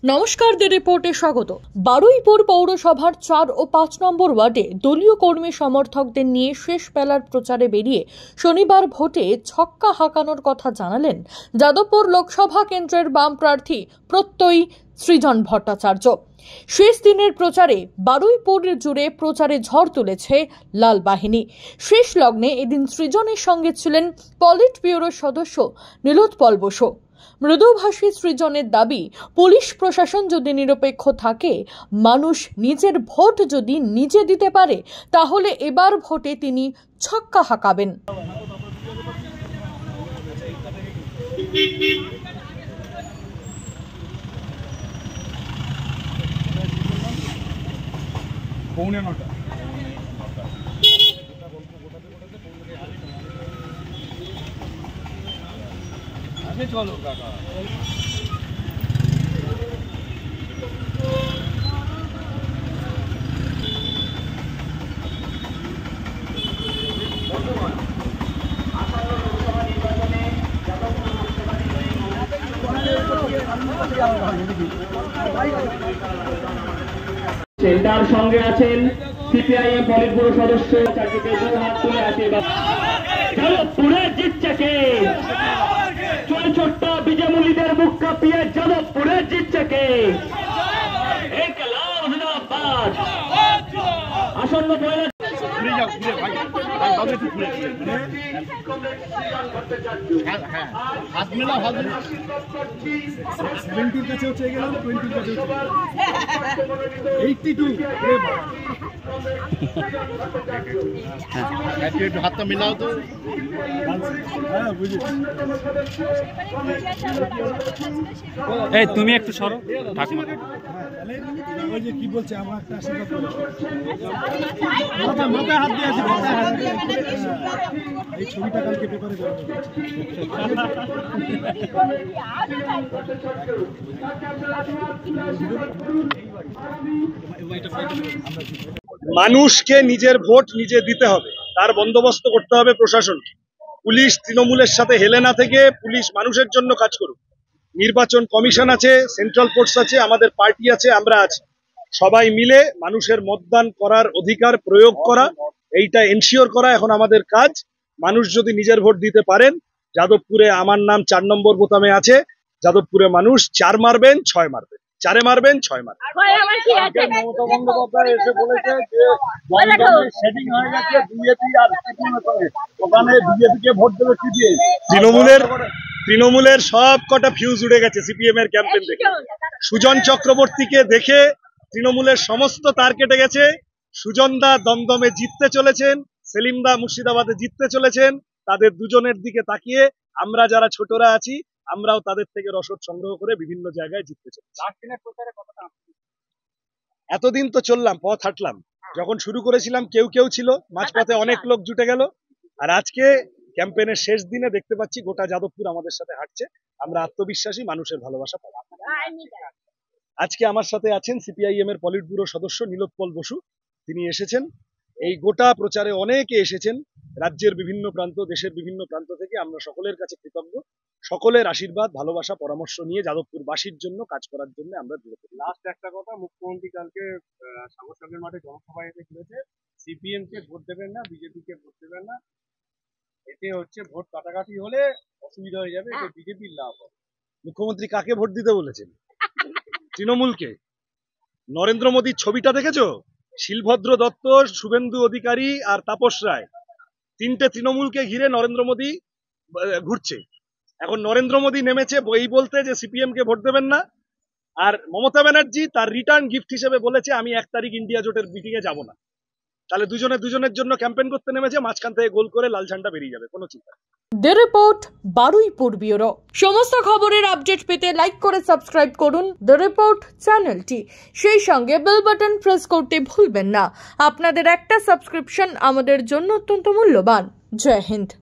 নমস্কার, দ্য রিপোর্টে স্বাগত। বারুইপুর পৌরসভার 4 ও 5 নম্বর ওয়ার্ডে দলীয় কর্মী সমর্থকদের নিয়ে শেষ বেলার প্রচারে বেরিয়ে শনিবার ভোটে ছক্কা হাঁকানোর কথা জানালেন যাদবপুর লোকসভা কেন্দ্রের বাম প্রার্থী প্রত্যয়ী সৃজন ভট্টাচার্য। শেষ দিনের প্রচারে বারুইপুর জুড়ে প্রচারে ঝড় তুলেছে লাল বাহিনী। শেষ লগ্নে এদিন সৃজনের সঙ্গে ছিলেন পলিট ব্যুরোর সদস্য নীলোৎপল বসু। মৃদুভাষী সৃজনের দাবি, পুলিশ প্রশাসন যদি নিরপেক্ষ থাকে, মানুষ নিজের ভোট যদি নিজে দিতে পারে, তাহলে এবার ভোটে তিনি ছক্কা হাঁকাবেন। চলো কাকা। তার সঙ্গে আছেন সিপিআইএম পলিট ব্যুরো সদস্য, চারদিকে দু হাত তুলে আছে। যাদবপুরে জিতছে কে? ছোট্ট বিজয়মূলীদের মুখ কাঁপিয়ে যাদবপুরে জিতছে কে? আসন্ন হাতটা মিলাও তো। এই তুমি একটু সরো ঠাকুমা। ওই যে কি বলছে, আমার একটা মাথায় হাত দিয়ে আছে। এই ছবিটা কালকে পেপারে মানুষকে নিজের ভোট নিজে দিতে হবে, তার বন্দোবস্ত করতে হবে প্রশাসনকে। পুলিশ তৃণমূলের সাথে হেলে না থেকে পুলিশ মানুষের জন্য কাজ করুক। নির্বাচন কমিশন আছে, সেন্ট্রাল ফোর্স আছে, আমাদের পার্টি আছে, আমরা আছি। সবাই মিলে মানুষের মতদান করার অধিকার প্রয়োগ করা, এইটা এনশিওর করা এখন আমাদের কাজ। মানুষ যদি নিজের ভোট দিতে পারেন, যাদবপুরে আমার নাম 4 নম্বর বোতামে আছে। যাদবপুরে মানুষ 4 মারবেন 6 মারবেন, 4-এ মারবেন 6 মারবেন। মমতা বন্দ্যোপাধ্যায় এসে বলেছে যে সেটিং হয়ে গেছে বিজেপি আর সিপিএমের সঙ্গে, ওখানে বিজেপিকে ভোট দেবে সিপিএম। তৃণমূলের সব কটা ফিউজ উড়ে গেছে সিপিএম এর ক্যাম্পেইন দেখে। সুজন চক্রবর্তীকে দেখে তৃণমূলের সমস্ত তার কেটে গেছে। সুজন দা দমদমে জিততে চলেছেন, সেলিম দা মুর্শিদাবাদে জিততে চলেছেন। তাদের দুজনের দিকে তাকিয়ে আমরা যারা ছোটরা আছি, আমরাও তাদের থেকে রসদ সংগ্রহ করে বিভিন্ন জায়গায় জিততে চলেছি। এতদিন তো চললাম, পথ হাঁটলাম। যখন শুরু করেছিলাম কেউ কেউ ছিল, মাঝপথে অনেক লোক জুটে গেল। আর আজকে ক্যাম্পেইনের শেষ দিনে দেখতে পাচ্ছি গোটা যাদবপুর আমাদের সাথে হাঁটছে। আমরা আত্মবিশ্বাসী, মানুষের ভালোবাসা পাবো। আজকে আমার সাথে আছেন সিপিআইএম এর পলিট ব্যুরো সদস্য নীলোৎপল বসু। তিনি এসেছেন। এই গোটা প্রচারে অনেকে এসেছেন, রাজ্যের বিভিন্ন প্রান্ত, দেশের বিভিন্ন প্রান্ত থেকে। আমরা সকলের কাছে কৃতজ্ঞ। সকলের আশীর্বাদ, ভালোবাসা, পরামর্শ নিয়ে যাদবপুর বাসীর জন্য কাজ করার জন্য আমরা দূরে। লাস্ট একটা কথা, মুখ্যমন্ত্রী কালকে সাগরসাগরের মাঠে জনসভায় এসে বলেছে সিপিএম কে ভোট দেবেন না, বিজেপি কে ভোট দেবেন না। এতে হচ্ছে ভোট কাটাকাটি হলে অসুবিধা হয়ে যাবে, এতে বিজেপির লাভ হবে। মুখ্যমন্ত্রী কাকে ভোট দিতে বলেছেন? তৃণমূলকে। নরেন্দ্র মোদীর ছবিটা দেখেছো? শিলভদ্র দত্ত, শুভেন্দু অধিকারী আর তাপস রায়, 3টে তৃণমূলকে ঘিরে নরেন্দ্র মোদী ঘুরছে। এখন নরেন্দ্র মোদী নেমেছে এই বলতে যে সিপিএম কে ভোট দেবেন না, আর মমতা ব্যানার্জি তার রিটার্ন গিফট হিসেবে বলেছে আমি 1 তারিখ ইন্ডিয়া জোটের মিটিং এ যাব না। তাহলে দুজনের জন্য ক্যাম্পেইন করতে নেমেছে, মাঝখান থেকে গোল করে লাল ঝান্ডা বেরিয়ে যাবে, কোনো চিন্তা নেই। The report, Baruipur bureau. সমস্ত খবরের আপডেট পেতে লাইক করে সাবস্ক্রাইব করুন দ্য রিপোর্ট চ্যানেলটি। সেই সঙ্গে বেল বাটন প্রেস করতে ভুলবেন না। আপনাদের একটা সাবস্ক্রিপশন আমাদের জন্য অত্যন্ত মূল্যবান। জয় হিন্দ।